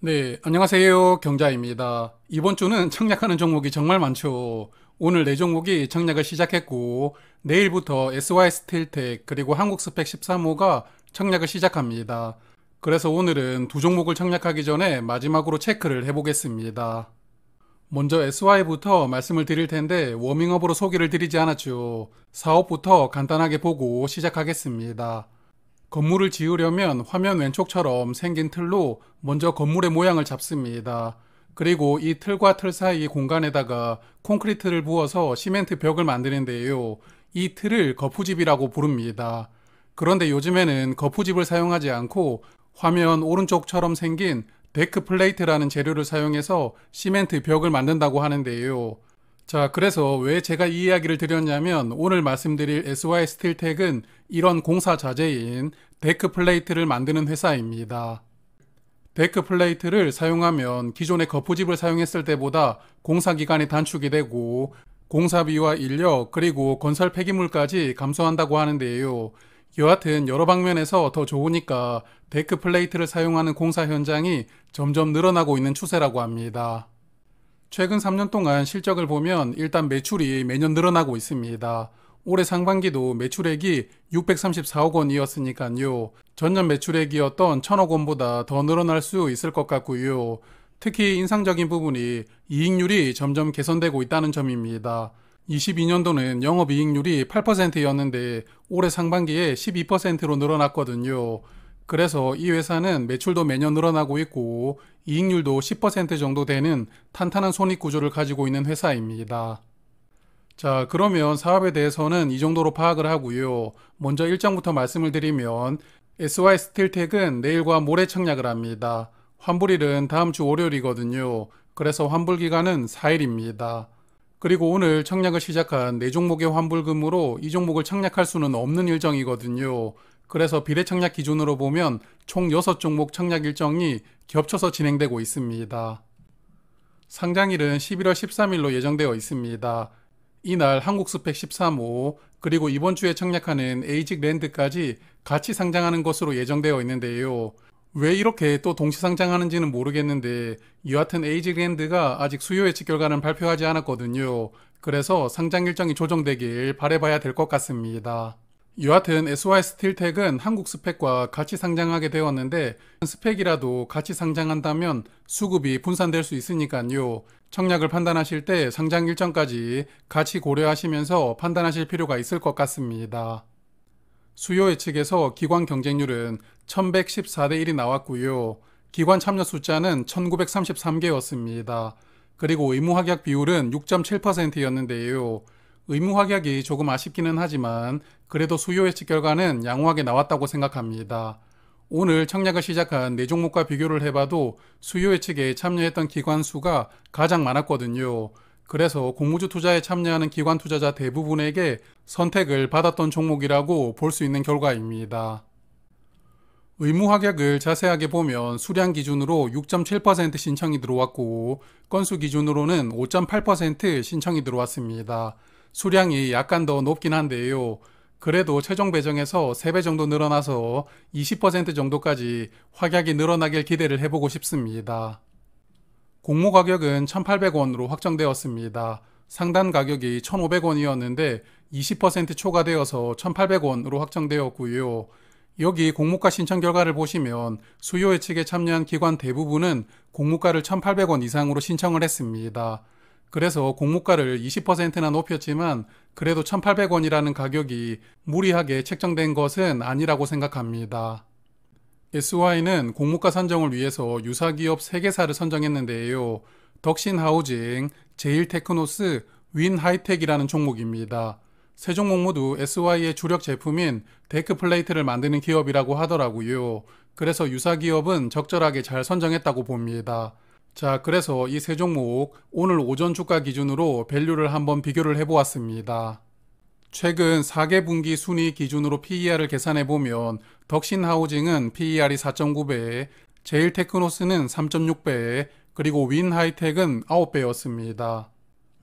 네, 안녕하세요. 경자입니다. 이번 주는 청약하는 종목이 정말 많죠. 오늘 네 종목이 청약을 시작했고, 내일부터 SY스틸텍 그리고 한국스펙 13호가 청약을 시작합니다. 그래서 오늘은 두 종목을 청약하기 전에 마지막으로 체크를 해보겠습니다. 먼저 SY부터 말씀을 드릴 텐데 워밍업으로 소개를 드리지 않았죠. 사업부터 간단하게 보고 시작하겠습니다. 건물을 지으려면 화면 왼쪽처럼 생긴 틀로 먼저 건물의 모양을 잡습니다. 그리고 이 틀과 틀 사이 공간에다가 콘크리트를 부어서 시멘트 벽을 만드는데요. 이 틀을 거푸집이라고 부릅니다. 그런데 요즘에는 거푸집을 사용하지 않고 화면 오른쪽처럼 생긴 데크 플레이트라는 재료를 사용해서 시멘트 벽을 만든다고 하는데요. 자, 그래서 왜 제가 이 이야기를 드렸냐면 오늘 말씀드릴 SY 스틸텍은 이런 공사 자재인 데크 플레이트를 만드는 회사입니다. 데크 플레이트를 사용하면 기존의 거푸집을 사용했을 때보다 공사 기간이 단축이 되고 공사비와 인력 그리고 건설 폐기물까지 감소한다고 하는데요. 여하튼 여러 방면에서 더 좋으니까 데크 플레이트를 사용하는 공사 현장이 점점 늘어나고 있는 추세라고 합니다. 최근 3년 동안 실적을 보면 일단 매출이 매년 늘어나고 있습니다. 올해 상반기도 매출액이 634억 원이었으니까요. 전년 매출액이었던 1000억 원보다 더 늘어날 수 있을 것 같고요. 특히 인상적인 부분이 이익률이 점점 개선되고 있다는 점입니다. 22년도는 영업이익률이 8%였는데 올해 상반기에 12%로 늘어났거든요. 그래서 이 회사는 매출도 매년 늘어나고 있고 이익률도 10% 정도 되는 탄탄한 손익 구조를 가지고 있는 회사입니다. 자, 그러면 사업에 대해서는 이 정도로 파악을 하고요. 먼저 일정부터 말씀을 드리면 SY 스틸텍은 내일과 모레 청약을 합니다. 환불일은 다음 주 월요일이거든요. 그래서 환불 기간은 4일입니다. 그리고 오늘 청약을 시작한 네 종목의 환불금으로 이 종목을 청약할 수는 없는 일정이거든요. 그래서 비례 청약 기준으로 보면 총 6종목 청약 일정이 겹쳐서 진행되고 있습니다. 상장일은 11월 13일로 예정되어 있습니다. 이날 한국스펙 13호 그리고 이번 주에 청약하는 에이직랜드까지 같이 상장하는 것으로 예정되어 있는데요. 왜 이렇게 또 동시 상장하는지는 모르겠는데 여하튼 에이직랜드가 아직 수요 예측 결과는 발표하지 않았거든요. 그래서 상장 일정이 조정되길 바라봐야 될 것 같습니다. 여하튼 SY 스틸텍은 한국 스펙과 같이 상장하게 되었는데 스펙이라도 같이 상장한다면 수급이 분산될 수 있으니까요. 청약을 판단하실 때 상장 일정까지 같이 고려하시면서 판단하실 필요가 있을 것 같습니다. 수요 예측에서 기관 경쟁률은 1114대 1이 나왔고요. 기관 참여 숫자는 1933개였습니다. 그리고 의무 확약 비율은 6.7%였는데요. 의무 확약이 조금 아쉽기는 하지만 그래도 수요 예측 결과는 양호하게 나왔다고 생각합니다. 오늘 청약을 시작한 네 종목과 비교를 해봐도 수요 예측에 참여했던 기관 수가 가장 많았거든요. 그래서 공모주 투자에 참여하는 기관 투자자 대부분에게 선택을 받았던 종목이라고 볼 수 있는 결과입니다. 의무 확약을 자세하게 보면 수량 기준으로 6.7% 신청이 들어왔고 건수 기준으로는 5.8% 신청이 들어왔습니다. 수량이 약간 더 높긴 한데요. 그래도 최종 배정에서 3배 정도 늘어나서 20% 정도까지 확약이 늘어나길 기대를 해보고 싶습니다. 공모 가격은 1,800원으로 확정되었습니다. 상단 가격이 1,500원이었는데 20% 초과되어서 1,800원으로 확정되었고요. 여기 공모가 신청 결과를 보시면 수요 예측에 참여한 기관 대부분은 공모가를 1,800원 이상으로 신청을 했습니다. 그래서 공모가를 20%나 높였지만 그래도 1,800원이라는 가격이 무리하게 책정된 것은 아니라고 생각합니다. SY는 공모가 선정을 위해서 유사기업 3개사를 선정했는데요. 덕신하우징, 제일테크노스, 윈하이텍이라는 종목입니다. 세 종목 모두 SY의 주력 제품인 데크 플레이트를 만드는 기업이라고 하더라고요. 그래서 유사기업은 적절하게 잘 선정했다고 봅니다. 자, 그래서 이 세 종목 오늘 오전 주가 기준으로 밸류를 한번 비교를 해보았습니다. 최근 4개 분기 순위 기준으로 PER을 계산해보면 덕신하우징은 PER이 4.9배, 제일테크노스는 3.6배, 그리고 윈하이텍은 9배였습니다.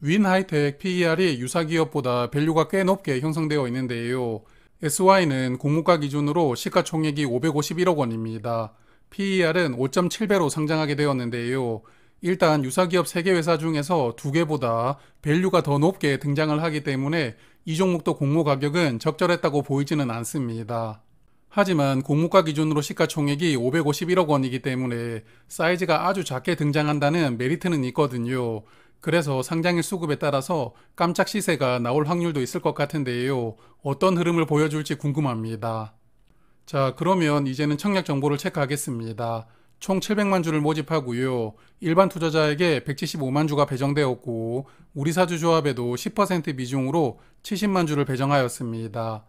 윈하이텍 PER이 유사기업보다 밸류가 꽤 높게 형성되어 있는데요. SY는 공모가 기준으로 시가총액이 551억 원입니다. PER은 5.7배로 상장하게 되었는데요. 일단 유사기업 3개 회사 중에서 2개보다 밸류가 더 높게 등장을 하기 때문에 이 종목도 공모 가격은 적절했다고 보이지는 않습니다. 하지만 공모가 기준으로 시가총액이 551억 원이기 때문에 사이즈가 아주 작게 등장한다는 메리트는 있거든요. 그래서 상장일 수급에 따라서 깜짝 시세가 나올 확률도 있을 것 같은데요. 어떤 흐름을 보여줄지 궁금합니다. 자, 그러면 이제는 청약 정보를 체크하겠습니다. 총 700만 주를 모집하고요. 일반 투자자에게 175만 주가 배정되었고 우리사주 조합에도 10% 비중으로 70만 주를 배정하였습니다.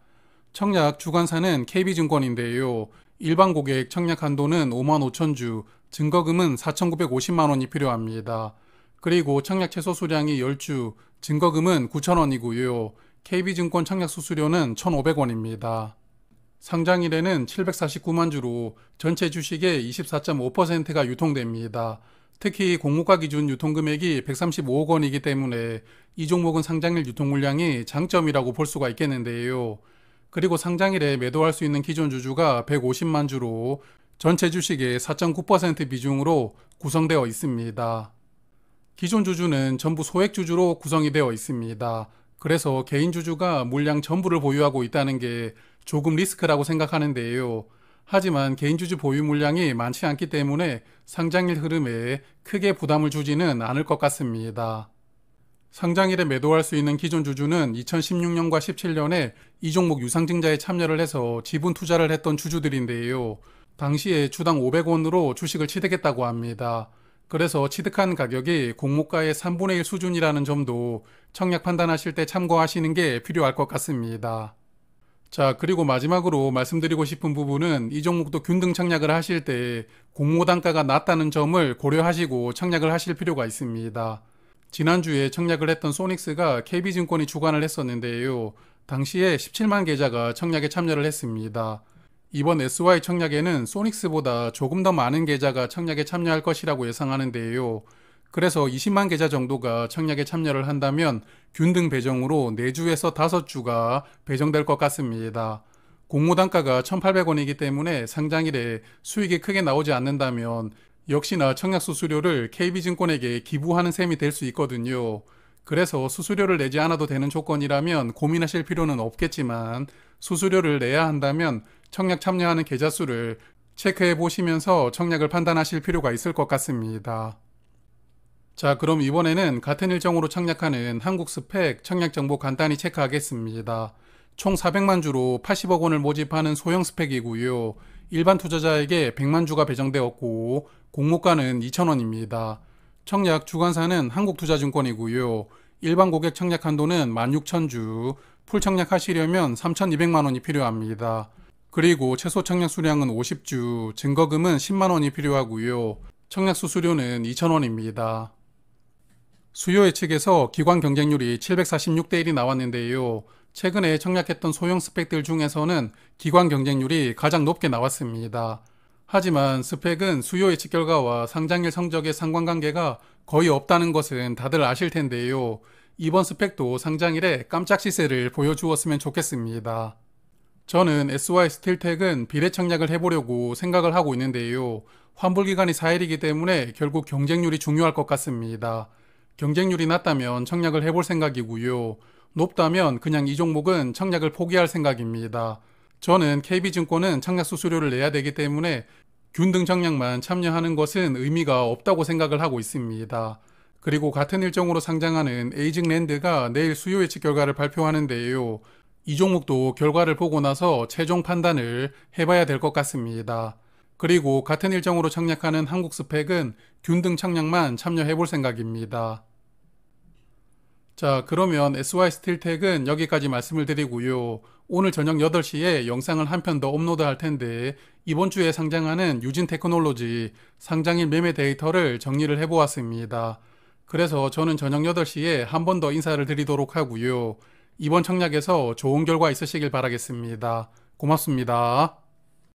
청약 주관사는 KB증권인데요. 일반 고객 청약 한도는 5만 5천 주, 증거금은 4,950만 원이 필요합니다. 그리고 청약 최소 수량이 10주, 증거금은 9천 원이고요. KB증권 청약 수수료는 1,500원입니다. 상장일에는 749만 주로 전체 주식의 24.5%가 유통됩니다. 특히 공모가 기준 유통금액이 135억 원이기 때문에 이 종목은 상장일 유통물량이 장점이라고 볼 수가 있겠는데요. 그리고 상장일에 매도할 수 있는 기존 주주가 150만 주로 전체 주식의 4.9% 비중으로 구성되어 있습니다. 기존 주주는 전부 소액 주주로 구성이 되어 있습니다. 그래서 개인 주주가 물량 전부를 보유하고 있다는 게 조금 리스크라고 생각하는데요. 하지만 개인 주주 보유 물량이 많지 않기 때문에 상장일 흐름에 크게 부담을 주지는 않을 것 같습니다. 상장일에 매도할 수 있는 기존 주주는 2016년과 17년에 이 종목 유상증자에 참여를 해서 지분 투자를 했던 주주들인데요. 당시에 주당 500원으로 주식을 취득했다고 합니다. 그래서 취득한 가격이 공모가의 3분의 1 수준이라는 점도 청약 판단하실 때 참고하시는 게 필요할 것 같습니다. 자, 그리고 마지막으로 말씀드리고 싶은 부분은 이 종목도 균등 청약을 하실 때 공모 단가가 낮다는 점을 고려하시고 청약을 하실 필요가 있습니다. 지난주에 청약을 했던 소닉스가 KB증권이 주관을 했었는데요. 당시에 17만 계좌가 청약에 참여를 했습니다. 이번 SY 청약에는 소닉스보다 조금 더 많은 계좌가 청약에 참여할 것이라고 예상하는데요. 그래서 20만 계좌 정도가 청약에 참여를 한다면 균등 배정으로 4주에서 5주가 배정될 것 같습니다. 공모 단가가 1,800원이기 때문에 상장일에 수익이 크게 나오지 않는다면 역시나 청약 수수료를 KB증권에게 기부하는 셈이 될 수 있거든요. 그래서 수수료를 내지 않아도 되는 조건이라면 고민하실 필요는 없겠지만 수수료를 내야 한다면 청약 참여하는 계좌 수를 체크해 보시면서 청약을 판단하실 필요가 있을 것 같습니다. 자, 그럼 이번에는 같은 일정으로 청약하는 한국스펙 청약 정보 간단히 체크하겠습니다. 총 400만 주로 80억 원을 모집하는 소형 스펙이고요. 일반 투자자에게 100만 주가 배정되었고 공모가는 2,000원입니다. 청약 주관사는 한국투자증권이고요. 일반 고객 청약 한도는 16,000주, 풀 청약하시려면 3,200만 원이 필요합니다. 그리고 최소 청약 수량은 50주, 증거금은 10만 원이 필요하고요. 청약 수수료는 2,000원입니다. 수요 예측에서 기관 경쟁률이 746대 1이 나왔는데요. 최근에 청약했던 소형 스펙들 중에서는 기관 경쟁률이 가장 높게 나왔습니다. 하지만 스펙은 수요 예측 결과와 상장일 성적의 상관관계가 거의 없다는 것은 다들 아실 텐데요. 이번 스펙도 상장일에 깜짝 시세를 보여주었으면 좋겠습니다. 저는 SY 스틸텍은 비례 청약을 해보려고 생각을 하고 있는데요. 환불기간이 4일이기 때문에 결국 경쟁률이 중요할 것 같습니다. 경쟁률이 낮다면 청약을 해볼 생각이고요. 높다면 그냥 이 종목은 청약을 포기할 생각입니다. 저는 KB증권은 청약 수수료를 내야 되기 때문에 균등 청약만 참여하는 것은 의미가 없다고 생각을 하고 있습니다. 그리고 같은 일정으로 상장하는 에이징랜드가 내일 수요 예측 결과를 발표하는데요. 이 종목도 결과를 보고 나서 최종 판단을 해봐야 될 것 같습니다. 그리고 같은 일정으로 청약하는 한국스펙은 균등 청약만 참여해볼 생각입니다. 자, 그러면 SY 스틸텍은 여기까지 말씀을 드리고요. 오늘 저녁 8시에 영상을 한 편 더 업로드 할 텐데 이번 주에 상장하는 유진테크놀로지 상장일 매매 데이터를 정리를 해보았습니다. 그래서 저는 저녁 8시에 한 번 더 인사를 드리도록 하고요. 이번 청약에서 좋은 결과 있으시길 바라겠습니다. 고맙습니다.